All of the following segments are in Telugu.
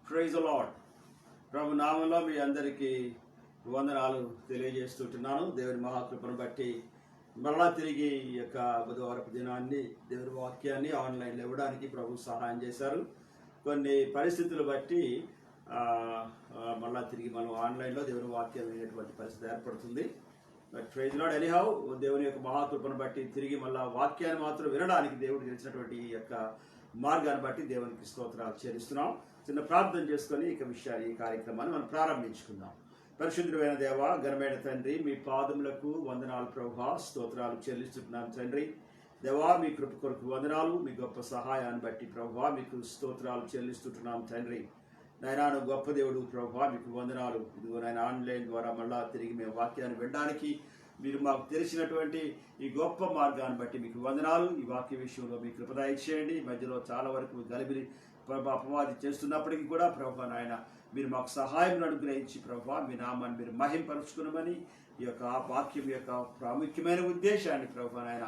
Praise the lord. ప్రభు నామంలో మీ అందరికీ వందనాలు తెలియజేస్తుంటున్నాను. దేవుని మహాకృపను బట్టి మరలా తిరిగి ఈ యొక్క బుధవారపు దినాన్ని దేవుని వాక్యాన్ని ఆన్లైన్లో ఇవ్వడానికి ప్రభు సహాయం చేశారు. కొన్ని పరిస్థితులు బట్టి మరలా తిరిగి మనం ఆన్లైన్లో దేవుని వాక్యం వినేటువంటి పరిస్థితి ఏర్పడుతుంది. బట్ ప్రైజ్ లార్డ్ ఎనీహౌ, దేవుని యొక్క మహాకృపను బట్టి తిరిగి మళ్ళా వాక్యాన్ని మాత్రం వినడానికి దేవుడు తెలిసినటువంటి ఈ యొక్క మార్గాన్ని బట్టి దేవునికి స్తోత్రాలు చెల్లిస్తున్నాం. చిన్న ప్రార్థన చేసుకొని ఈ కార్యక్రమాన్ని మనం ప్రారంభించుకుందాం. పరిశుద్ధమైన దేవ, ఘనమైన తండ్రి, మీ పాదములకు వందనాలు ప్రభువా, స్తోత్రాలు చెల్లిస్తున్నాం తండ్రి. దేవా, మీ కృప కొరకు వందనాలు, మీ గొప్ప సహాయాన్ని బట్టి ప్రభువా మీకు స్తోత్రాలు చెల్లిస్తున్నాం తండ్రి. నాయనా, గొప్ప దేవుడు ప్రభువా, మీకు వందనాలు. ఇదిగో నాయన ఆన్లైన్ ద్వారా మళ్ళా తిరిగి మేము వాక్యాన్ని వినడానికి మీరు మాకు తెలిసినటువంటి ఈ గొప్ప మార్గాన్ని బట్టి మీకు వందనాలు. ఈ వాక్య విషయంలో మీ కృప దయచేయండి. మధ్యలో చాలా వరకు గలిబిలి అపవాది చేస్తున్నప్పటికీ కూడా ప్రభువా నాయన మీరు మాకు సహాయం అనుగ్రహించి ప్రభువా మీ నామాన్ని మీరు మహింపరుచుకున్నామని, ఈ యొక్క వాక్యం యొక్క ప్రాముఖ్యమైన ఉద్దేశాన్ని ప్రభువా నాయన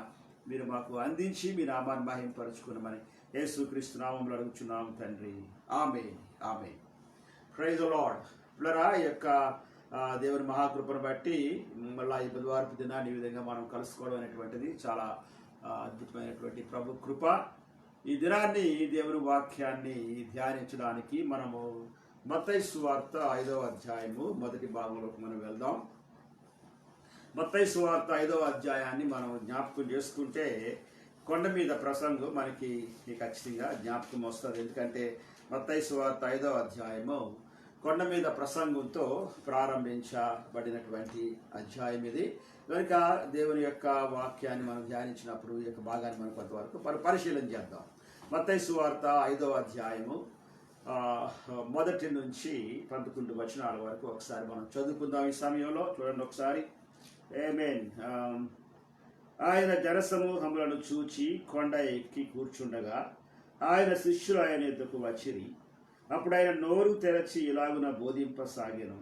మీరు మాకు అందించి మీ నామాన్ని మహింపరుచుకున్నామని యేసుక్రీస్తు నామంలో అడుగుచున్నాం తండ్రి. ఆమేన్, ఆమేన్. Praise the lord. పిల్లరా, ఈ యొక్క దేవుని మహాకృపను బట్టి మళ్ళీ ఈ బుధవారపు దినాన్ని ఈ విధంగా మనం కలుసుకోవడం అనేటువంటిది చాలా అద్భుతమైనటువంటి ప్రభు కృప. ఈ దినాన్ని దేవుని వాక్యాన్ని ధ్యానించడానికి మనము మత్తయి సువార్త 5వ అధ్యాయము మొదటి భాగంలోకి మనం వెళ్దాం. మత్తయి సువార్త 5వ అధ్యాయాన్ని మనం జ్ఞాపకం చేసుకుంటే కొండ మీద ప్రసంగం మనకి ఖచ్చితంగా జ్ఞాపకం వస్తుంది. ఎందుకంటే మత్తయి సువార్త 5వ అధ్యాయము కొండ మీద ప్రసంగంతో ప్రారంభించబడినటువంటి అధ్యాయం ఇది. కనుక దేవుని యొక్క వాక్యాన్ని మనం ధ్యానించినప్పుడు ఈ యొక్క భాగాన్ని మనం కొంతవరకు పరిశీలన చేద్దాం. మత్తయి సువార్త 5వ అధ్యాయము 1 నుంచి 11 వచనాల వరకు ఒకసారి మనం చదువుకుందాం. ఈ సమయంలో చూడండి ఒకసారి. ఆమేన్. ఆయన జనసమూహములను చూచి కొండ ఎక్కి కూర్చుండగా ఆయన శిష్యులు ఆయన ఎద్దుకు వచ్చిరి. అప్పుడు ఆయన నోరు తెరచి ఇలాగున బోధింపసాగెను.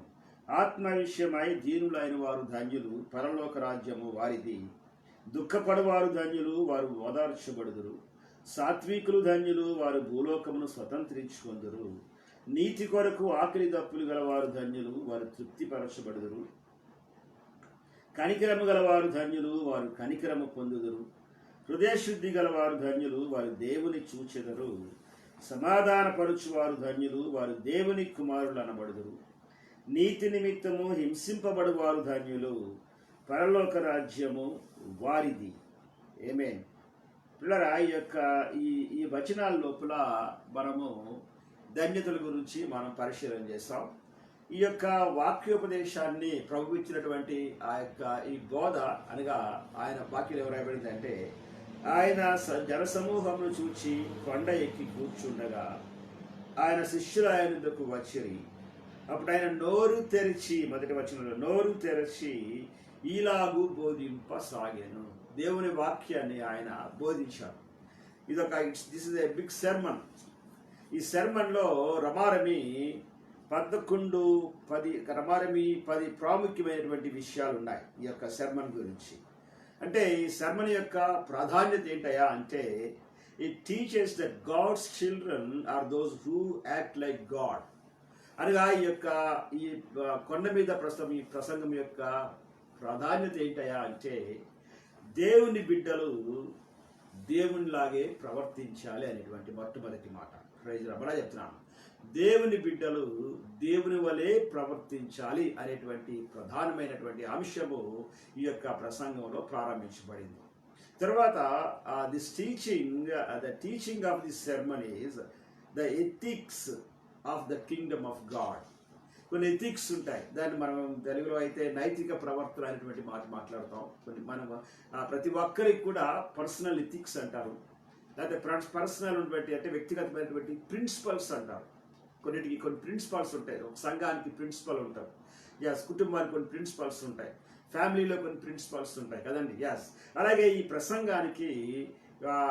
ఆత్మ విషయమై దీనులైన వారు ధన్యులు, పరలోక రాజ్యము వారిది. దుఃఖపడువారు ధన్యులు, వారు ఓదార్చబడుదురు. సాత్వికులు ధన్యులు, వారు భూలోకమును స్వతంత్రించుకొందురు. నీతి కొరకు ఆకలి దప్పులు గలవారు ధన్యులు, వారు తృప్తిపరచబడుదురు. కనికరము గలవారు ధన్యులు, వారు కనికరము పొందుదురు. హృదయశుద్ధి గలవారు ధన్యులు, వారు దేవుని చూచెదరు. సమాధానపరుచువారు ధన్యులు, వారు దేవుని కుమారులు అనబడుదురు. నీతి నిమిత్తము హింసింపబడువారు ధన్యులు, పరలోక రాజ్యము వారిది. ఆమేన్. పిల్లరా, ఈ వచనాల లోపల మనము ధన్యతల గురించి మనం పరిశీలన చేస్తాం. ఈ యొక్క వాక్యోపదేశాన్ని ప్రభు ఇచ్చినటువంటి ఈ బోధ అనగా ఆయన వాక్యం ఎవరు రాయబడింది అంటే, ఆయన జనసమూహమును చూచి కొండ ఎక్కి కూర్చుండగా ఆయన శిష్యులు ఆయన వద్దకు వచ్చిరి. అప్పుడు ఆయన నోరు తెరిచి, మొదటి వచనంలో నోరు తెరిచి ఈలాగు బోధింపసాగాను. దేవుని వాక్యాన్ని ఆయన బోధించారు. This is a big sermon. ఈ సెర్మన్లో రమారమి 10 ప్రాముఖ్యమైనటువంటి విషయాలు ఉన్నాయి ఈ యొక్క సెర్మన్ గురించి. అంటే ఈ సెర్మన్ యొక్క ప్రాధాన్యత ఏంటయా అంటే, it teaches that God's children are those who act like God. అనగా ఈ కొండ మీద ఈ ప్రసంగం యొక్క ప్రాధాన్యత ఏంటయా అంటే, దేవుని బిడ్డలు దేవునిలాగే ప్రవర్తించాలి అనేటువంటి మొట్టమొదటి మాట. ప్రైజ్ రమణ చెప్తున్నాను. దేవుని బిడ్డలు దేవుని వలె ప్రవర్తించాలి అనేటువంటి ప్రధానమైనటువంటి అంశము ఈ యొక్క ప్రసంగంలో ప్రారంభించబడింది. తర్వాత the teaching of this sermon is the ethics of the kingdom of God. కొన్ని ఎథిక్స్ ఉంటాయి. దాన్ని మనం తెలుగులో అయితే నైతిక ప్రవర్తన అనేటువంటి మాట మాట్లాడతాం. మనం ప్రతి ఒక్కరికి కూడా పర్సనల్ ఎథిక్స్ అంటారు, లేకపోతే పర్సనల్ ఉన్నటువంటి అంటే వ్యక్తిగతమైనటువంటి ప్రిన్సిపల్స్ అంటారు. కొన్ని ప్రిన్సిపల్స్ ఉంటాయి. ఒక సంఘానికి ప్రిన్సిపల్ ఉంటారు. కుటుంబానికి కొన్ని ప్రిన్సిపల్స్ ఉంటాయి. ఫ్యామిలీలో కొన్ని ప్రిన్సిపల్స్ ఉంటాయి కదండి. అలాగే ఈ ప్రసంగానికి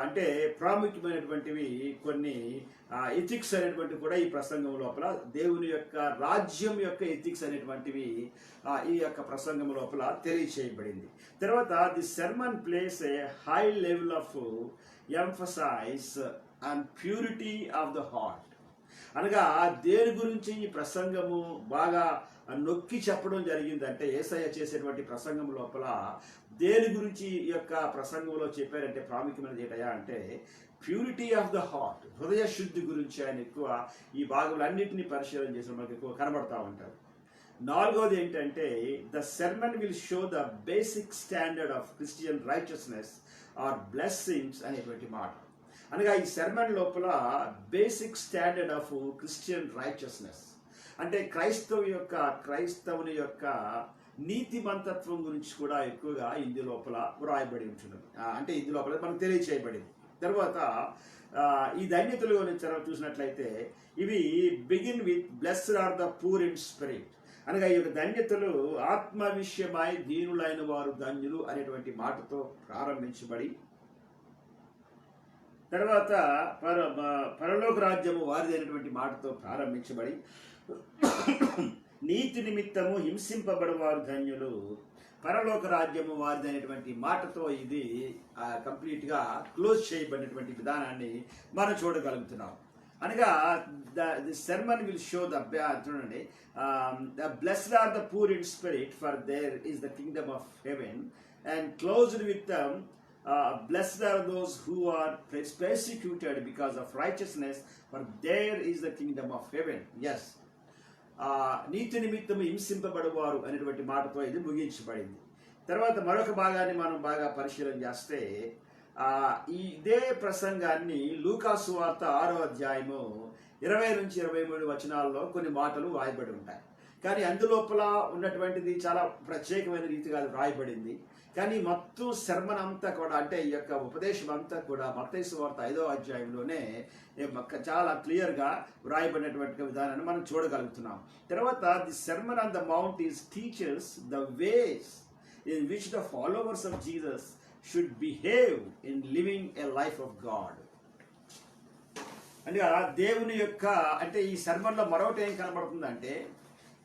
అంటే ప్రాముఖ్యమైనటువంటివి కొన్ని ఎథిక్స్ అనేటువంటివి కూడా ఈ ప్రసంగం లోపల, దేవుని యొక్క రాజ్యం యొక్క ఎథిక్స్ అనేటువంటివి ఈ యొక్క ప్రసంగం లోపల తెలియచేయబడింది. తర్వాత the sermon place a high level of emphasise and purity of the heart. అనగా దేని గురించి ఈ ప్రసంగము బాగా నొక్కి చెప్పడం జరిగిందంటే, యేసయ్య చేసేటువంటి ప్రసంగం లోపల దేని గురించి ఈ యొక్క ప్రసంగంలో చెప్పారంటే ప్రాముఖ్యమైనది ఏంటయ్యా అంటే ప్యూరిటీ ఆఫ్ ద హార్ట్, హృదయ శుద్ధి గురించి ఆయన ఎక్కువ ఈ భాగంలో అన్నింటినీ పరిశీలన చేసిన మనకు ఎక్కువ కనబడతా ఉంటారు. నాలుగోది ఏంటంటే the sermon will show the basic standard of Christian righteousness or blessings అనేటువంటి మాట. అనగా ఈ సెర్మన్ లోపల basic standard of Christian righteousness అంటే క్రైస్తవుని యొక్క నీతిమంతత్వం గురించి కూడా ఎక్కువగా ఇందు లోపల వ్రాయబడి ఉంటున్నది. అంటే ఇందు లోపల మనకు తెలియచేయబడింది. తర్వాత ఈ ధన్యతలు చూసినట్లయితే ఇవి begin with blessed are the poor in spirit, అనగా ఈ యొక్క ధన్యతలు ఆత్మ విషయమై దీనులైన వారు ధన్యులు అనేటువంటి మాటతో ప్రారంభించబడి, తర్వాత పరలోక రాజ్యము వారిదైనటువంటి మాటతో ప్రారంభించబడి, నీతి నిమిత్తము హింసింపబడి వారు ధన్యులు, పరలోక రాజ్యము వారిదైనటువంటి మాటతో ఇది కంప్లీట్గా క్లోజ్ చేయబడినటువంటి విధానాన్ని మనం చూడగలుగుతున్నాం. అనగా ది సెర్మన్ విల్ షో చూడండి, the blessed are the poor in spirit for their is the kingdom of heaven, and closed with blessed are those who are persecuted because of righteousness, for there is the kingdom of heaven. Yes, నీతి నిమిత్తము హింసింపబడువారు అనేటువంటి మాటతో ఇది ముగించబడింది. తర్వాత మరొక భాగాన్ని మనం బాగా పరిశీలన చేస్తే ఇదే ప్రసంగాన్ని లూకా సువార్త 6వ అధ్యాయము 20 నుంచి 23 వచనాల్లో కొన్ని మాటలు రాయబడి ఉంటాయి. కానీ అందులోపల ఉన్నటువంటిది చాలా ప్రత్యేకమైన రీతిగా రాయబడింది. కానీ మొత్తం శర్మన్ అంతా కూడా, అంటే ఈ యొక్క ఉపదేశం అంతా కూడా మత్తయి సువార్త 5వ అధ్యాయంలోనే చాలా క్లియర్గా వ్రాయబడినటువంటి విధానాన్ని మనం చూడగలుగుతున్నాం. తర్వాత the sermon on the mount is teachers the ways in which the followers of Jesus should behave in living a life of God. అంటే దేవుని యొక్క, అంటే ఈ సెర్మన్లో మరొకటి ఏం కనబడుతుందంటే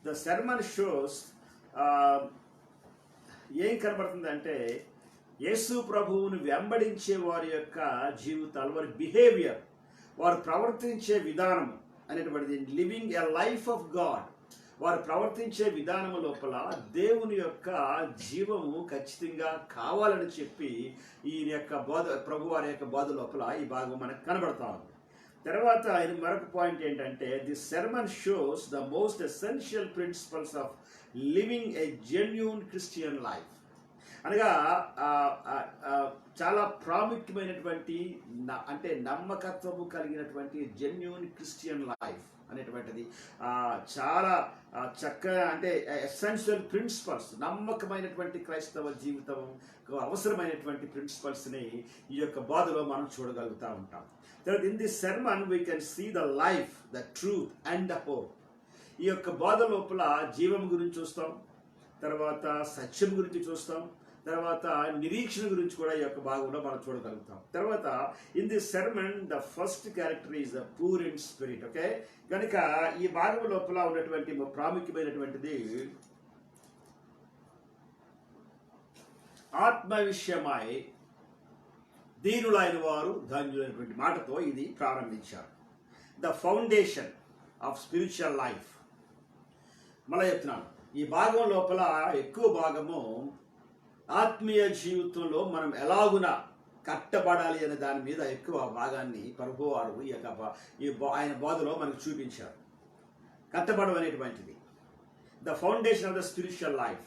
ద సెర్మన్ షోస్ ఏం కనబడుతుందంటే యేసు ప్రభువును వెంబడించే వారి యొక్క జీవితాలు, వారి బిహేవియర్, వారు ప్రవర్తించే విధానం అనేటువంటిది living a life of God, వారు ప్రవర్తించే విధానం లోపల దేవుని యొక్క జీవము ఖచ్చితంగా కావాలని చెప్పి ఈ యొక్క బోధ, ప్రభు వారి యొక్క బోధ లోపల ఈ భాగం మనకు కనబడతా ఉంది. తర్వాత ఆయన మరొక పాయింట్ ఏంటంటే the sermon shows the most essential principles of living a genuine Christian life. అనగా చాలా ప్రాముఖ్యమైనటువంటి అంటే నమ్మకత్వము కలిగినటువంటి జెన్యూన్ క్రిస్టియన్ లైఫ్ అనేటువంటిది చాలా చక్కగా, అంటే ఎసెన్షియల్ ప్రిన్సిపల్స్, నమ్మకమైనటువంటి క్రైస్తవ జీవితం అవసరమైనటువంటి ప్రిన్సిపల్స్ని ఈ యొక్క బోధలో మనం చూడగలుగుతూ ఉంటాం. తర్వాత in this sermon we can see the life, the truth and the hope. ఈ యొక్క బోధ లోపల జీవం గురించి చూస్తాం, తర్వాత సత్యం గురించి చూస్తాం, తర్వాత నిరీక్షణ గురించి కూడా ఈ యొక్క భాగంలో మనం చూడగలుగుతాం. తర్వాత in the sermon the first character is the poor in spirit. Okay, కనుక ఈ భాగం లోపల ఉన్నటువంటి ప్రాముఖ్యమైనటువంటిది ఆత్మ విషయమై దీనులైన వారు ధన్యులైనటువంటి మాటతో ఇది ప్రారంభించారు. The foundation of spiritual life. మళ్ళీ చెప్తున్నాను, ఈ భాగం లోపల ఎక్కువ భాగము ఆత్మీయ జీవితంలో మనం ఎలాగున కట్టబడాలి అనే దాని మీద ఎక్కువ భాగాన్ని ప్రభువారు ఈ యొక్క ఆయన బోధలో మనకు చూపించారు. కట్టబడం అనేటువంటిది the foundation of the spiritual life.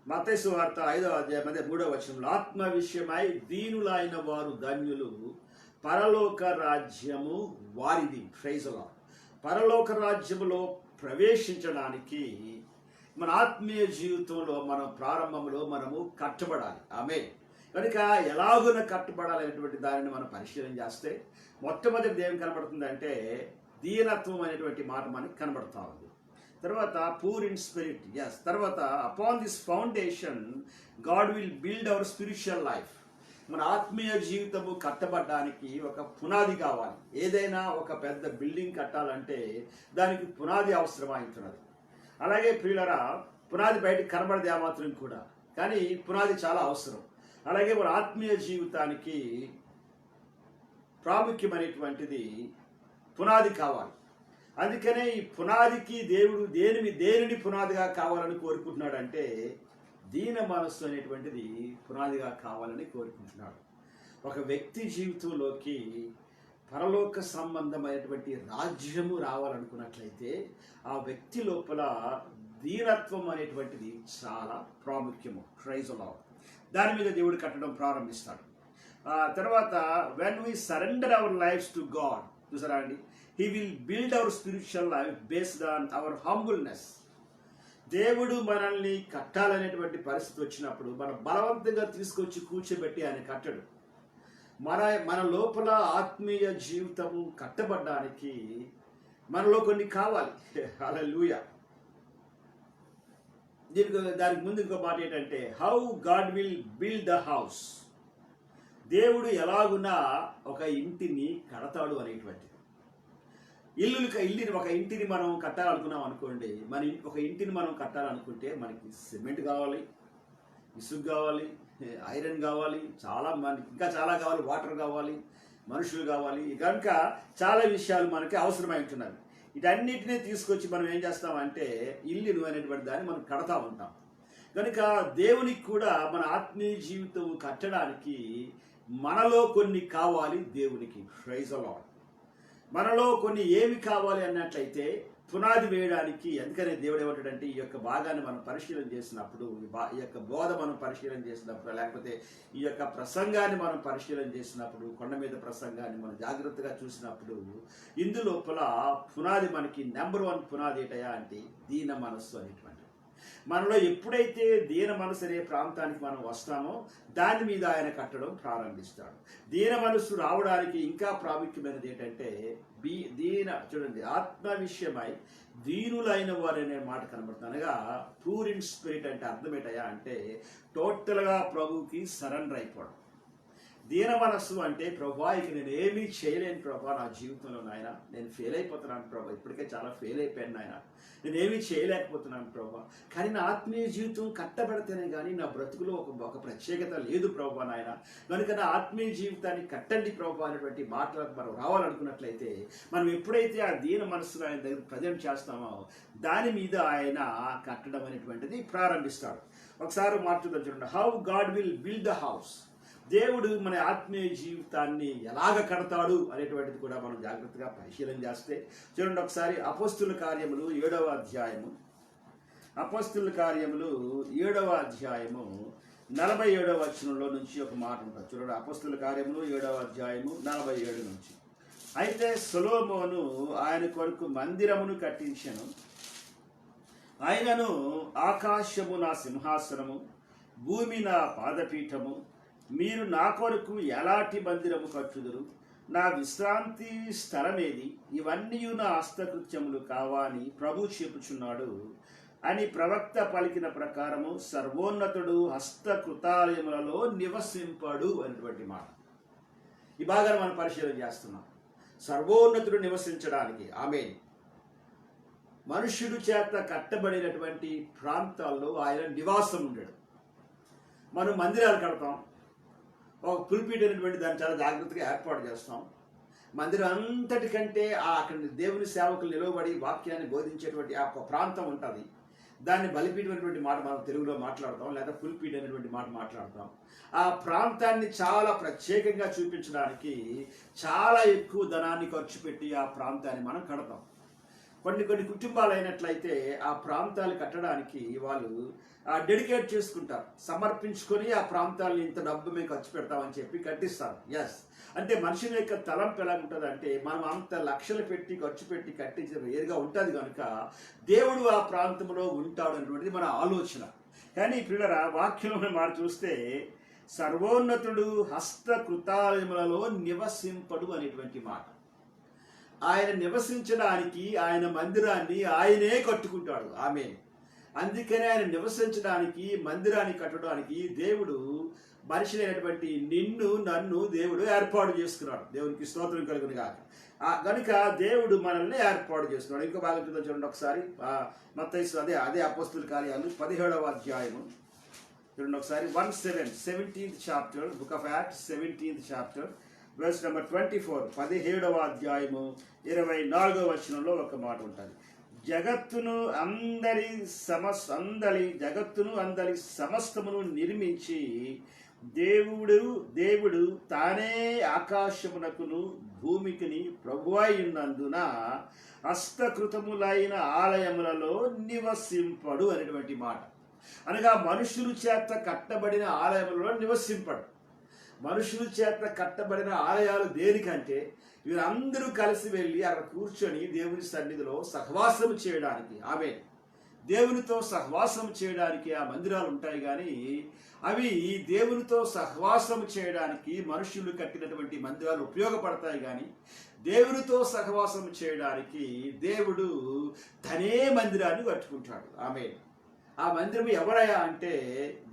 మత్తయి సువార్త 5వ అధ్యాయం 3వ వచనంలో ఆత్మ విషయమై దీనులైన వారు ధన్యులు, పరలోక రాజ్యము వారిది. Praise the Lord. పరలోక రాజ్యములో ప్రవేశించడానికి మన ఆత్మీయ జీవితంలో మనం ప్రారంభంలో మనము కట్టబడాలి. ఆమేన్. కనుక ఎలాగున కట్టబడాలనేటువంటి దానిని మనం పరిశీలన చేస్తే మొట్టమొదటి ఏం కనబడుతుందంటే దీనత్వం అనేటువంటి మాట మనకు కనబడుతూ ఉంది. తర్వాత పూర్ ఇన్ స్పిరిట్. ఎస్. తర్వాత upon this foundation God will build our spiritual life. మన ఆత్మీయ జీవితము కట్టబడడానికి ఒక పునాది కావాలి. ఏదైనా ఒక పెద్ద బిల్డింగ్ కట్టాలంటే దానికి పునాది అవసరమవుతున్నది. అలాగే ప్రియులరా, పునాది బయటకు కనబడదు ఏమాత్రం కూడా, కానీ పునాది చాలా అవసరం. అలాగే మన ఆత్మీయ జీవితానికి ప్రాముఖ్యమైనటువంటిది పునాది కావాలి. అందుకనే ఈ పునాదికి దేవుడు దేనిని పునాదిగా కావాలని కోరుకుంటున్నాడంటే దీన మనస్సు అనేటువంటిది పునాదిగా కావాలని కోరుకుంటున్నాడు. ఒక వ్యక్తి జీవితంలోకి పరలోక సంబంధమైనటువంటి రాజ్యము రావాలనుకున్నట్లయితే ఆ వ్యక్తి లోపల దీనత్వం అనేటువంటిది చాలా ప్రాముఖ్యము. Praise lord. దాని మీద దేవుడు కట్టడం ప్రారంభిస్తాడు. తర్వాత when we surrender our lives to God, చూసారా అండి, he will build our spiritual life based on our humbleness. దేవుడు మనల్ని కట్టాలనేటువంటి పరిస్థితి వచ్చినప్పుడు మనం బలవంతంగా తీసుకొచ్చి కూర్చోబెట్టి ఆయన కట్టడు. మన లోపల ఆత్మీయ జీవితము కట్టబడ్డానికి మనలో కొన్ని కావాలి. హల్లెలూయా. దానికి ముందు ఇంకో మాట ఏంటంటే how God will build the house. దేవుడు ఎలాగున్నా ఒక ఇంటిని కడతాడు అనేటువంటిది. ఒక ఇంటిని మనం కట్టాలనుకున్నాం అనుకోండి, ఒక ఇంటిని మనం కట్టాలనుకుంటే మనకి సిమెంట్ కావాలి, ఇసుక కావాలి, ఐరన్ కావాలి, ఇంకా చాలా కావాలి, వాటర్ కావాలి, మనుషులు కావాలి. కనుక చాలా విషయాలు మనకి అవసరమై ఉంటున్నవి. వీటన్నిటినీ తీసుకొచ్చి మనం ఏం చేస్తామంటే ఇల్లు అనేటువంటి దాన్ని మనం కడతా ఉంటాం. కనుక దేవునికి కూడా మన ఆత్మీయ జీవితం కట్టడానికి మనలో కొన్ని కావాలి. దేవునికి ప్రైజ్ ది లార్డ్. మనలో కొన్ని ఏమి కావాలి అన్నట్లయితే పునాది వేయడానికి. అందుకనే దేవుడు ఏమంటాడంటే ఈ యొక్క భాగాన్ని మనం పరిశీలన చేసినప్పుడు, ఈ యొక్క బోధ మనం పరిశీలన చేసినప్పుడు, లేకపోతే ఈ యొక్క ప్రసంగాన్ని మనం పరిశీలన చేసినప్పుడు, కొండ మీద ప్రసంగాన్ని మనం జాగ్రత్తగా చూసినప్పుడు ఇందులోపల పునాది మనకి నెంబర్ 1 పునాది ఏంటయా అంటే దీన మనస్సు అనేటువంటి. మనలో ఎప్పుడైతే దీన మనసు అనే ప్రాంతానికి మనం వస్తామో దాని మీద ఆయన కట్టడం ప్రారంభిస్తాడు. దీన మనస్సు రావడానికి ఇంకా ప్రాముఖ్యమైనది ఏంటంటే చూడండి, ఆత్మ విషయమై దీనులైన వారు అనే మాట కనబడుతుంది. అనగా పూర్ ఇన్ స్పిరిట్ అంటే అర్థం ఏంటయా అంటే టోటల్గా ప్రభువుకి సరెండర్ అయిపోవడం. దీన మనస్సు అంటే ప్రభా ఇక నేను ఏమీ చేయలేను ప్రభా, నా జీవితంలో నాయన నేను ఫెయిల్ అయిపోతున్నాను ప్రభా, ఇప్పటికే చాలా ఫెయిల్ అయిపోయాను నాయన, నేనేమీ చేయలేకపోతున్నాను ప్రభా, కానీ నా ఆత్మీయ జీవితం కట్టబడితేనే కానీ నా బ్రతుకులో ఒక ప్రత్యేకత లేదు ప్రభా నాయన, కనుక నా ఆత్మీయ జీవితాన్ని కట్టండి ప్రభా అనేటువంటి మాటలకు మనం రావాలనుకున్నట్లయితే మనం ఎప్పుడైతే ఆ దీన మనస్సును ఆయన దగ్గర ప్రజెంట్ చేస్తామో దాని మీద ఆయన కట్టడం అనేటువంటిది ప్రారంభిస్తాడు. ఒకసారి మార్చుదాం చూడండి, how God will build the house. దేవుడు మన ఆత్మీయ జీవితాన్ని ఎలాగ కడతాడు అనేటువంటిది కూడా మనం జాగ్రత్తగా పరిశీలన చేస్తే చూడండి. ఒకసారి అపోస్తుల కార్యములు 7వ అధ్యాయము, అపోస్తుల కార్యములు 7వ అధ్యాయము 47వ వచనంలో నుంచి ఒక మాట ఉంటుంది. చూడండి, అపోస్తుల కార్యములు 7వ అధ్యాయము 47 నుంచి. అయితే సొలొమోను ఆయన కొరకు మందిరమును కట్టించెను, ఆయనను ఆకాశము నా సింహాసనము, భూమి నా పాదపీఠము, మీరు నా కొరకు ఎలాంటి మందిరము కట్టుదురు, నా విశ్రాంతి స్థలమేది, ఇవన్నీ నా హస్తకృత్యములు కావా అని ప్రభు చెప్పుచున్నాడు అని ప్రవక్త పలికిన ప్రకారము సర్వోన్నతుడు హస్తకృతాలయములలో నివసింపడు అనేటువంటి మాట. ఈ భాగాన్ని మనం పరిశీలన చేస్తున్నాం. సర్వోన్నతుడు నివసించడానికి ఆమేన్. మనుష్యుడు చేత కట్టబడినటువంటి ప్రాంతాల్లో ఆయన నివాసం ఉండడు. మనం మందిరాలు కడతాం, ఒక పుల్పీట్ అనేటువంటి దాన్ని చాలా జాగ్రత్తగా ఏర్పాటు చేస్తాం. మందిరం అంతటికంటే అక్కడ దేవుని సేవకులు నిలవబడి వాక్యాన్ని బోధించేటువంటి ఆ ప్రాంతం ఉంటుంది. దాన్ని బలిపీఠం అనేటువంటి మాట మనం తెలుగులో మాట్లాడతాం, లేదా పుల్పీట్ అనేటువంటి మాట మాట్లాడతాం. ఆ ప్రాంతాన్ని చాలా ప్రత్యేకంగా చూపించడానికి చాలా ఎక్కువ ధనాన్ని ఖర్చు పెట్టి ఆ ప్రాంతాన్ని మనం కడతాం. కొన్ని కుటుంబాలు అయినట్లయితే ఆ ప్రాంతాలు కట్టడానికి వాళ్ళు డెడికేట్ చేసుకుంటారు, సమర్పించుకొని ఆ ప్రాంతాలను ఇంత డబ్బు మేము ఖర్చు పెడతామని చెప్పి కట్టిస్తారు. ఎస్, అంటే మనుషుల యొక్క తలంపు ఎలా ఉంటుంది అంటే మనం అంత లక్షలు పెట్టి ఖర్చు పెట్టి కట్టించే వేరుగా ఉంటుంది కనుక దేవుడు ఆ ప్రాంతంలో ఉంటాడు అనేటువంటిది మన ఆలోచన. కానీ పిల్లరా వాక్యంలో మాట చూస్తే సర్వోన్నతుడు హస్తకృతాలయములలో నివసింపడు అనేటువంటి మాట. ఆయన నివసించడానికి ఆయన మందిరాన్ని ఆయనే కట్టుకుంటాడు. ఆమేన్. అందుకనే ఆయన నివసించడానికి మందిరాన్ని కట్టడానికి దేవుడు మనిషినైనటువంటి నిన్ను నన్ను దేవుడు ఏర్పాటు చేసుకున్నాడు. దేవునికి స్తోత్రం కలుగును గాక. కనుక దేవుడు మనల్ని ఏర్పాటు చేసుకున్నాడు. ఇంకో భాగం చూడండి ఒకసారి, మత్తయి అదే అపోస్తుల కార్యాలు 17వ అధ్యాయము చూడండి ఒకసారి. 17th chapter, book of Acts 17th chapter verse number 24, 17వ అధ్యాయము 24వ వచనంలో ఒక మాట ఉంటుంది. జగత్తును అందరి సమస్తమును నిర్మించి దేవుడు తానే ఆకాశమునకును భూమికిని ప్రభువై ఉన్నందున హస్తకృతములైన ఆలయములలో నివసింపడు అనేటువంటి మాట. అనగా మనుషుల చేత కట్టబడిన ఆలయములలో నివసింపడు. మనుషుల చేత కట్టబడిన ఆలయాలు దేనికంటే వీరందరూ కలిసి వెళ్ళి అక్కడ కూర్చొని దేవుని సన్నిధిలో సహవాసం చేయడానికి, దేవునితో సహవాసం చేయడానికి ఆ మందిరాలు ఉంటాయి. కానీ అవి దేవునితో సహవాసం చేయడానికి మనుషులు కట్టినటువంటి మందిరాలు ఉపయోగపడతాయి. కానీ దేవునితో సహవాసం చేయడానికి దేవుడు తనే మందిరాన్ని కట్టుకుంటాడు. ఆ మందిరం ఎవరయ్యా అంటే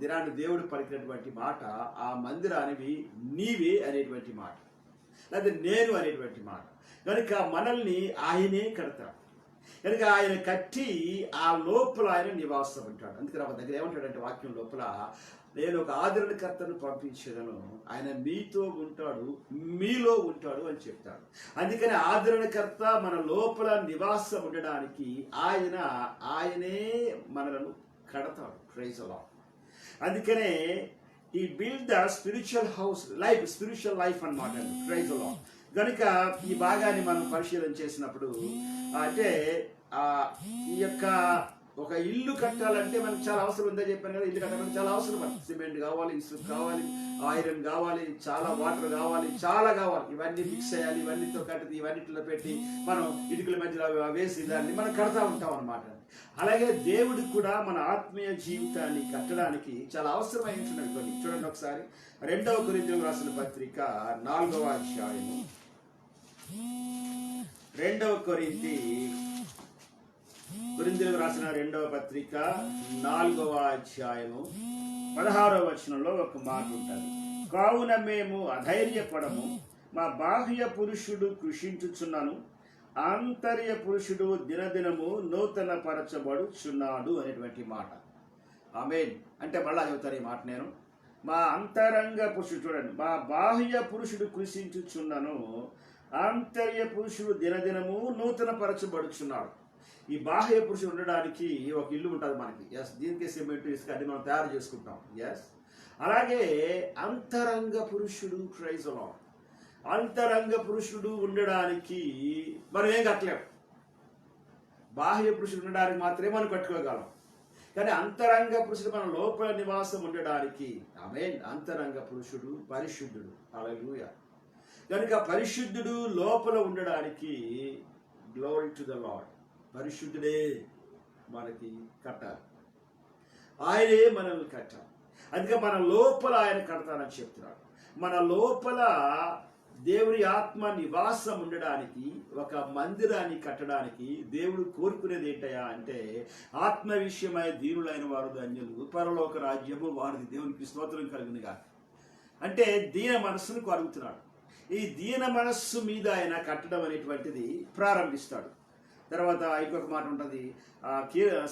దినాన్ని దేవుడు పలికినటువంటి మాట, ఆ మందిరానివి నీవే అనేటువంటి మాట, లేదా నేను అనేటువంటి మాట. కనుక మనల్ని ఆయనే కడతాడు. కనుక ఆయన కట్టి ఆ లోపల ఆయన నివాసం ఉంటాడు. అందుకని ఒక దగ్గర ఏమంటాడంటే వాక్యం లోపల, నేను ఒక ఆదరణకర్తను పంపించదను, ఆయన మీతో ఉంటాడు, మీలో ఉంటాడు అని చెప్తాడు. అందుకని ఆదరణకర్త మన లోపల నివాసం ఉండడానికి ఆయనే మనలను కడతాడు. Praise the Lord. అందుకనే ఈ బిల్డ్ ద స్పిరిచువల్ లైఫ్ అన్నమాట. Praise the Lord. కనుక ఈ భాగాన్ని మనం పరిశీలన చేసినప్పుడు అంటే ఈ యొక్క ఒక ఇల్లు కట్టాలంటే మనకు చాలా అవసరం ఉందని చెప్పాను కదా. ఇల్లు కట్టాలంటే చాలా అవసరం. సిమెంట్ కావాలి, ఇసుక కావాలి, ఐరన్ కావాలి, చాలా వాటర్ కావాలి, చాలా కావాలి. ఇవన్నీ మిక్స్ చేయాలి, ఇవన్నీతో కట్టి ఇవన్నిటిలో పెట్టి మనం ఇటుకల మధ్యలో వేసి దాన్ని మనం కడతా ఉంటాం అన్నమాట. అలాగే దేవుడు కూడా మన ఆత్మీయ జీవితాన్ని కట్టడానికి చాలా అవసరమైనటువంటి కొన్ని చూడండి ఒకసారి. 2వ కొరింథీయులకు రాసిన పత్రిక 4వ అధ్యాయము, 2వ కొరింథీయులకు రాసిన 2వ పత్రిక 4వ అధ్యాయము 16వ వచనంలో ఒక మాట ఉంటుంది. కావున మేము అధైర్యపడము, మా బాహ్య పురుషుడు కృషించుచున్నాను, ఆంతర్య పురుషుడు దినదినము నూతన పరచబడుచున్నాడు అనేటువంటి మాట. ఆమేన్. అంటే మళ్ళా చెబుతాను ఈ మాట నేను. మా అంతరంగ పురుషుడు, చూడండి, మా బాహ్య పురుషుడు కృషించుచున్నాను, ఆంతర్య పురుషుడు దినదినము నూతన పరచబడుచున్నాడు. ఈ బాహ్య పురుషుడు ఉండడానికి ఒక ఇల్లు ఉంటుంది మనకి. దీనికి సిమెంట్ ఇసుక అన్ని మనం తయారు చేసుకుంటాం. అలాగే అంతరంగ పురుషుడు, ప్రైజ్ ది లార్డ్, అంతరంగ పురుషుడు ఉండడానికి మనం ఏం కట్టలేము. బాహ్య పురుషుడు ఉండడానికి మాత్రమే మనం కట్టుకోగలం. కానీ అంతరంగ పురుషుడు మన లోపల నివాసం ఉండడానికి, అంతరంగ పురుషుడు పరిశుద్ధుడు. హల్లెలూయా. కనుక పరిశుద్ధుడు లోపల ఉండడానికి, గ్లోరీ టు ద లార్డ్, పరిశుద్ధుడే మనకి కట్టాలి, ఆయనే మనల్ని కట్టాలి. అందుకే మన లోపల ఆయన కడతానని చెప్తున్నాడు. మన లోపల దేవుని ఆత్మ నివాసం ఉండడానికి, ఒక మందిరాన్ని కట్టడానికి దేవుడు కోరుకునేది ఏంటయా అంటే, ఆత్మ విషయమై దీనులైన వారు ధన్యులు, పరలోక రాజ్యము వారిది, దేవునికి స్తోత్రం కలుగునుగా. అంటే దీన మనస్సును కోరుతున్నాడు. ఈ దీన మనస్సు మీద ఆయన కట్టడం అనేటువంటిది ప్రారంభిస్తాడు. తర్వాత ఇంకొక మాట ఉంటుంది.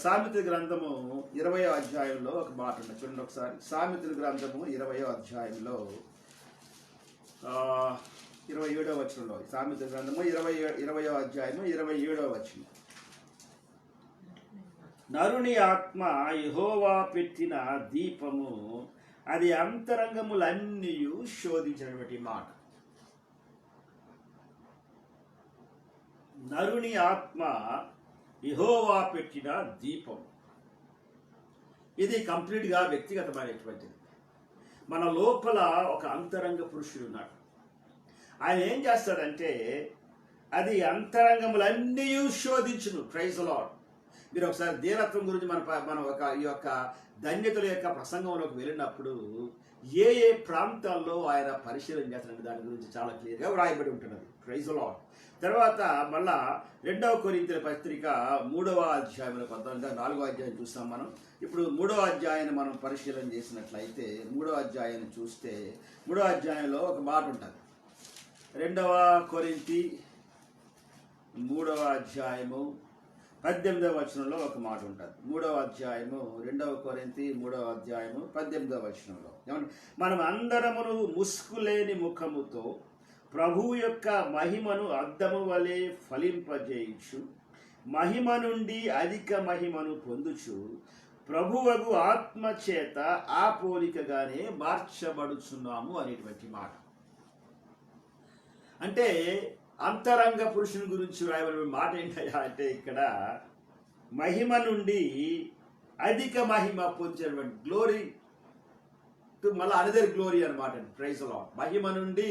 సామెతల గ్రంథము 20వ అధ్యాయంలో ఒక మాట ఉంటుంది. చూడండి ఒకసారి. సామెతల గ్రంథము 20వ అధ్యాయంలో 27వ వచనంలో, సామెతల గ్రంథము 20వ అధ్యాయము 27వ వచనం. నరుని ఆత్మ యెహోవా పెట్టిన దీపము, అది అంతరంగములన్నీ శోధించినటువంటి మాట. నరుని ఆత్మ యెహోవా పెట్టిన దీపం. ఇది కంప్లీట్గా వ్యక్తిగతమైనటువంటిది. మన లోపల ఒక అంతరంగ పురుషుడు ఉన్నాడు. ఆయన ఏం చేస్తాడంటే అది అంతరంగములన్నీ శోధించును. Praise the lord. మీరు ఒకసారి దీనత్వం గురించి మన ఈ యొక్క ధన్యతల యొక్క ప్రసంగంలోకి వెళ్ళినప్పుడు ఏ ప్రాంతాల్లో ఆయన పరిశీలన చేస్తాడంటే దాని గురించి చాలా క్లియర్గా వ్రాయబడి ఉంటున్నది. Praise the Lord. తర్వాత మళ్ళా 2వ కొరింథీయుల పత్రిక 3వ అధ్యాయంలో 4వ అధ్యాయం చూస్తాం మనం. ఇప్పుడు 3వ అధ్యాయాన్ని మనం పరిశీలన చేసినట్లయితే 3వ అధ్యాయాన్ని చూస్తే 3వ అధ్యాయంలో ఒక మాట ఉంటుంది. 2వ కొరింథీ 3వ అధ్యాయము 18వ వచనంలో ఒక మాట ఉంటుంది. 3వ అధ్యాయము 2వ కొరింథీ 3వ అధ్యాయము 18వ వచనంలో, మనం అందరమును ముసుగులేని ముఖముతో ప్రభువు యొక్క మహిమను అద్దము వలె ఫలింపజేయుచు మహిమ నుండి అధిక మహిమను పొందుచు ప్రభువగు ఆత్మ చేత ఆ పోలికగానే మార్చబడుచున్నాము అనేటువంటి మాట. అంటే అంతరంగ పురుషుని గురించి రాయబడిన మాట ఏంటయ్యా అంటే ఇక్కడ మహిమ నుండి అధిక మహిమ పొందినటువంటి గ్లోరీ టు మళ్ళీ అనదర్ గ్లోరీ అనమాట. Praise lord. మహిమ నుండి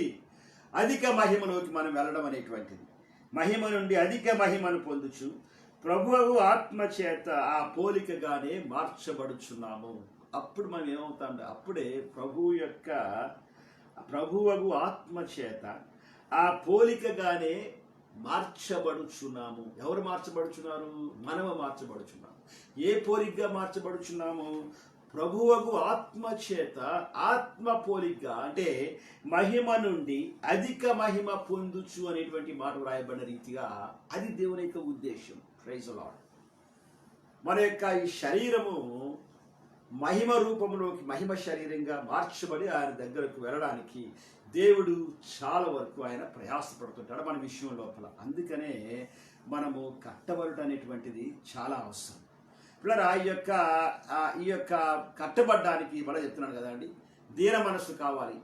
అధిక మహిమలోకి మనం వెళ్ళడం అనేటువంటిది. మహిమ నుండి అధిక మహిమను పొందుచు ప్రభువు ఆత్మ చేత ఆ పోలికగానే మార్చబడుచున్నాము. అప్పుడు మనం ఏమవుతాం? అప్పుడే ప్రభువు ఆత్మ చేత ఆ పోలికగానే మార్చబడుచున్నాము. ఎవరు మార్చబడుచున్నారు? మనము మార్చబడుచున్నాము. ఏ పోలికగా మార్చబడుచున్నాము? ప్రభువగు ఆత్మ చేత ఆత్మ పోలికగా, అంటే మహిమ నుండి అధిక మహిమ పొందుచు అనేటువంటి మాట రాయబడిన రీతిగా అది దేవుని యొక్క ఉద్దేశం. Praise Lord. మన యొక్క ఈ శరీరము మహిమ రూపంలోకి మహిమ శరీరంగా మార్చబడి ఆయన దగ్గరకు వెళ్ళడానికి దేవుడు చాలా వరకు ఆయన ప్రయాసపడుతుంటాడు మన విషయం లోపల. అందుకనే మనము కట్టబడటం అనేటువంటిది చాలా అవసరం. పిల్లరా, ఈ యొక్క కట్టబడ్డానికి మళ్ళీ చెప్తున్నాను కదండి, దీన మనస్సు కావాలి.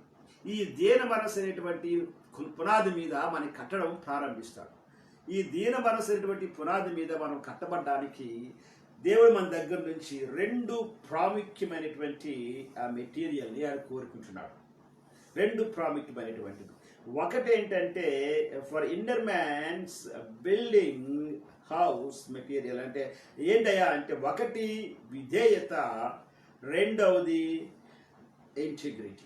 ఈ దీన మనస్సు అనేటువంటి పునాది మీద మనం కట్టడం ప్రారంభిస్తాడు. ఈ దీన మనస్సు అనేటువంటి పునాది మీద మనం కట్టబడ్డానికి దేవుడు మన దగ్గర నుంచి రెండు ప్రాముఖ్యమైనటువంటి మెటీరియల్ని ఆయన కోరుకుంటున్నాడు. రెండు ప్రాముఖ్యమైనటువంటిది. ఒకటి ఏంటంటే for inner man's building house material. అంటే ఏంటయ్యా అంటే ఒకటి విధేయత, రెండవది ఇంటిగ్రిటీ.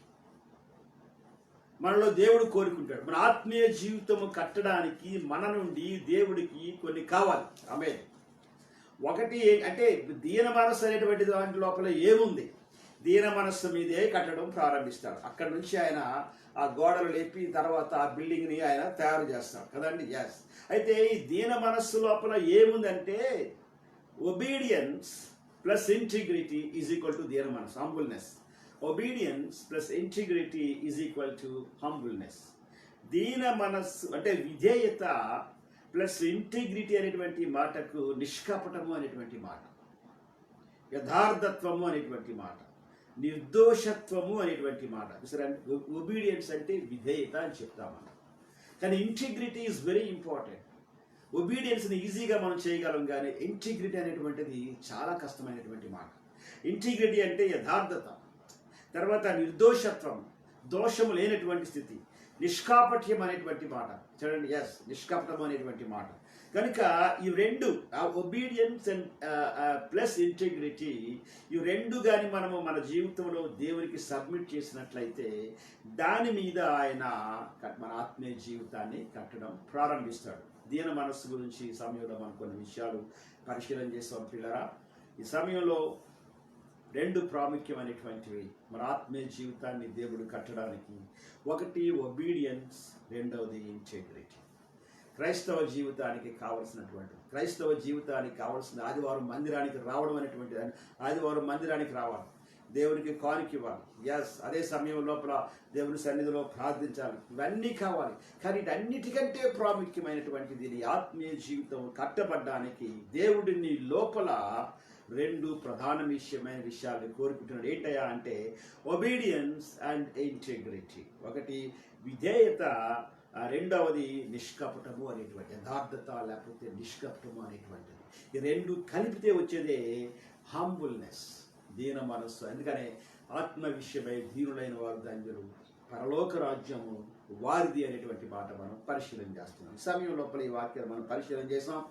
మనలో దేవుడు కోరుకుంటాడు మన ఆత్మీయ జీవితము కట్టడానికి మన నుండి దేవుడికి కొన్ని కావాలి. ఆమేన్. ఒకటి అంటే దీన మనస్సు అనేటువంటి దాంట్ లోపల ఏముంది? దీన మనస్సు మీదే కట్టడం ప్రారంభిస్తాడు. అక్కడ నుంచి ఆయన ఆ గోడలు లేపి తర్వాత ఆ బిల్డింగ్ని ఆయన తయారు చేస్తాడు కదండి. ఎస్. అయితే ఈ దీన మనస్సు లోపల ఏముందంటే obedience plus integrity is equal to దీన మనస్సు, humbleness. Obedience plus integrity is equal to humbleness. దీన మనస్సు అంటే విధేయత ప్లస్ ఇంటిగ్రిటీ అనేటువంటి మాటకు నిష్కపటము అనేటువంటి మాట, యథార్థత్వము అనేటువంటి మాట, నిర్దోషత్వము అనేటువంటి మాట. సరే, ఒబీడియన్స్ అంటే విధేయత అని చెప్తామన్న. కానీ ఇంటిగ్రిటీ ఈజ్ వెరీ ఇంపార్టెంట్. ఒబీడియన్స్ని ఈజీగా మనం చేయగలం, కానీ ఇంటిగ్రిటీ అనేటువంటిది చాలా కష్టమైనటువంటి మాట. ఇంటిగ్రిటీ అంటే యథార్థత, తర్వాత నిర్దోషత్వం, దోషము లేనటువంటి స్థితి, నిష్కాపట్యం అనేటువంటి మాట. చూడండి, ఎస్, నిష్కపటం అనేటువంటి మాట. కనుక ఈ రెండు ఒబీడియన్స్ అండ్ ప్లస్ ఇంటిగ్రిటీ, ఈ రెండు కానీ మనము మన జీవితంలో దేవునికి సబ్మిట్ చేసినట్లయితే దాని మీద ఆయన మన ఆత్మీయ జీవితాన్ని కట్టడం ప్రారంభిస్తాడు. దీన మనస్సు గురించి ఈ సమయంలో మనం కొన్ని విషయాలు పరిశీలన చేస్తాం పిల్లరా. ఈ సమయంలో రెండు ప్రాముఖ్యమైనటువంటివి మన ఆత్మీయ జీవితాన్ని దేవుడు కట్టడానికి. ఒకటి ఒబీడియన్స్, రెండవది ఇంటిగ్రిటీ. క్రైస్తవ జీవితానికి కావలసిన ఆదివారం మందిరానికి రావడం అనేటువంటి, ఆదివారం మందిరానికి రావాలి, దేవునికి కానుక ఇవ్వాలి. ఎస్, అదే సమయం లోపల దేవుని సన్నిధిలో ప్రార్థించాలి. ఇవన్నీ కావాలి. కానీ వీటన్నిటికంటే ప్రాముఖ్యమైనటువంటిది నీ ఆత్మీయ జీవితం కట్టబడ్డానికి దేవుడిని లోపల రెండు ప్రధానమైన విషయాలు కోరుకుంటున్నాడు. ఏంటయ్యా అంటే ఒబీడియన్స్ అండ్ ఇంటిగ్రిటీ. ఒకటి విధేయత, రెండవది నిష్కపటము అనేటువంటి, యథార్థత లేకపోతే నిష్కపటము అనేటువంటిది. ఈ రెండు కలిపితే వచ్చేదే హంబుల్నెస్, దీన మనస్సు. అందుకనే ఆత్మ విషయమై దీనులైన వారు ధన్యులు, పరలోక రాజ్యము వారిది అనేటువంటి మాట మనం పరిశీలన చేస్తున్నాం. ఈ సమయం లోపల ఈ వాక్యాలు మనం పరిశీలన చేసాం.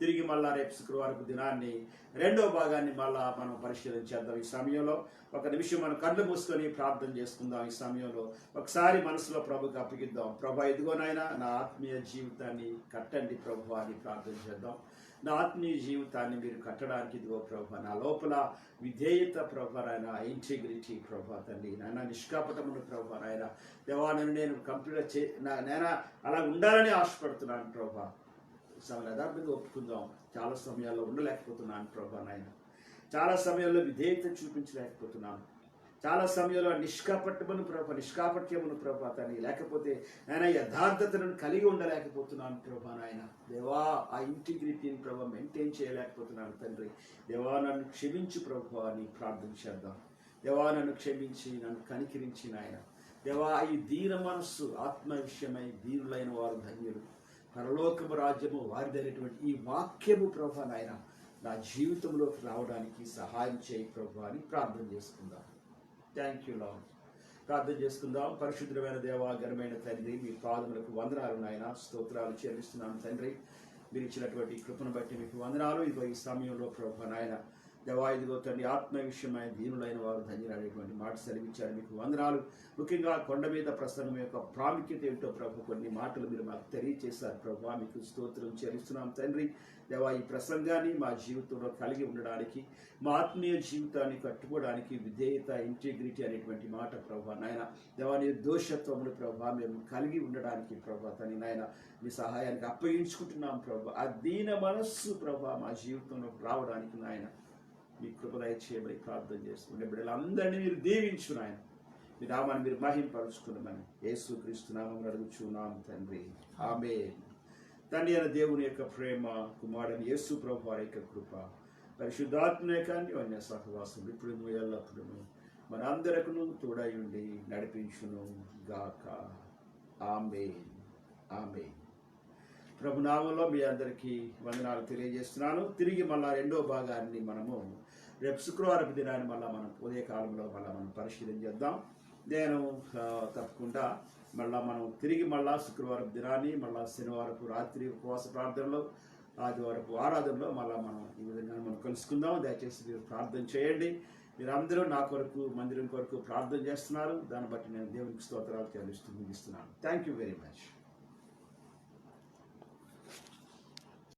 తిరిగి మళ్ళా రేపు శుక్రవారం దినాన్ని రెండో భాగాన్ని మళ్ళా మనం పరిశీలన చేద్దాం. ఈ సమయంలో ఒక నిమిషం మనం కళ్ళు మూసుకొని ప్రార్థన చేసుకుందాం. ఈ సమయంలో ఒకసారి మనసులో ప్రభుకి అప్పగిద్దాం. ప్రభు, ఇదిగోనైనా నా ఆత్మీయ జీవితాన్ని కట్టండి ప్రభు అని ప్రార్థన చేద్దాం. నా ఆత్మీయ జీవితాన్ని మీరు కట్టడానికి ఇదిగో ప్రభు, నా లోపల విధేయత ప్రభు, నాయన ఇంటిగ్రిటీ ప్రభు తండ్రి, నాయన నిష్కాపటమును ప్రభు, నాయన దేవాలను నేను కంప్లీట్ నేను అలా ఉండాలని ఆశపడుతున్నాను ప్రభు. యథార్థంగా ఒప్పుకుందాం. చాలా సమయాల్లో ఉండలేకపోతున్నాను ప్రభా నాయన, చాలా సమయాల్లో విధేయత చూపించలేకపోతున్నాను. చాలా సమయంలో నిష్కాపట్యమును ప్రభా తండ్రి, లేకపోతే ఆయన యథార్థతను కలిగి ఉండలేకపోతున్నాను ప్రభా నాయన. దేవా, ఆ ఇంటిగ్రిటీని ప్రభా మెయింటైన్ చేయలేకపోతున్నాను తండ్రి. దేవా, నన్ను క్షమించు ప్రభా అని ప్రార్థన చేద్దాం. దేవా, నన్ను క్షమించి, నన్ను కనికరించి నాయన. దేవా, ఈ దీన మనస్సు ఆత్మ విషయమై దీనులైన వారు ధన్యులు, పరలోకము రాజ్యము వారిదైనటువంటి ఈ వాక్యము ప్రభా నాయన నా జీవితంలోకి రావడానికి సహాయం చేయి ప్రభా అని ప్రార్థన చేసుకుందాం. Thank you lord. ప్రార్థన చేసుకుందాం. పరిశుద్ధమైన దేవా, ఘనమైన తండ్రి, మీ పాదములకు వందనాలు నాయన, స్తోత్రాలు చెల్లిస్తున్నాను తండ్రి. మీరు ఇచ్చినటువంటి కృపను బట్టి మీకు వందనాలు. ఇదిగో ఈ సమయంలో ప్రభా నాయన దేవా, ఇదిగో తండ్రి, ఆత్మ విషయమై దీనులైన వారు ధన్యులనేటువంటి మాట సెలవిచ్చారు. మీకు వందనాలు. ముఖ్యంగా కొండ మీద ప్రసంగం యొక్క ప్రాముఖ్యత ఏంటో ప్రభు కొన్ని మాటలు మీరు మాకు తెలియజేశారు ప్రభా. మీకు స్తోత్రం చెల్లిస్తున్నాం తండ్రి. దేవా, ఈ ప్రసంగాన్ని మా జీవితంలో కలిగి ఉండడానికి, మా ఆత్మీయ జీవితాన్ని కట్టుకోవడానికి విధేయత, ఇంటిగ్రిటీ అనేటువంటి మాట ప్రభా నాయన. దేవా, నిర్దోషత్వములు ప్రభా మేము కలిగి ఉండడానికి ప్రభా తని నాయన మీ సహాయానికి అప్పగించుకుంటున్నాం ప్రభా. ఆ దీన మనస్సు ప్రభా మా జీవితంలో రావడానికి నాయన మీ కృపదయ చేయమని ప్రార్థన చేస్తుండే బిడ్డలందరినీ మీరు దీవించు నాయన. మీ నామాన్ని మీరు మహింపరుచుకున్నామని యేసుక్రీస్తు నామమున అడుగుచున్నాం తండ్రి. ఆమేన్. తండ్రి అయిన దేవుని యొక్క ప్రేమ, కుమారుని యేసు ప్రభు వారి యొక్క కృప, పరిశుద్ధాత్మ యొక్క అన్యోన్య సహవాసం ఇప్పుడు ఎల్లప్పుడూ మనందరకును తోడై ఉండి నడిపించును గాక. ఆమేన్. ఆమేన్. ప్రభునామంలో మీ అందరికీ వందనాలు తెలియజేస్తున్నాను. తిరిగి మళ్ళా రెండో భాగాన్ని మనము రేపు శుక్రవారపు దినాన్ని మనం ఉదయకాలంలో మనం పరిశీలన చేద్దాం. నేను తప్పకుండా మనం తిరిగి శుక్రవారపు దినాన్ని శనివారపు రాత్రి ఉపవాస ప్రార్థనలో, ఆదివారపు ఆరాధనలో మనం ఈ విధంగా కలుసుకుందాం. దయచేసి మీరు ప్రార్థన చేయండి. మీరు అందరూ నా కొరకు, మందిరం కొరకు ప్రార్థన చేస్తున్నారు. దాన్ని బట్టి నేను దేవునికి స్తోత్రాలు చెల్లిస్తూ ముగిస్తున్నాను. Thank you very much.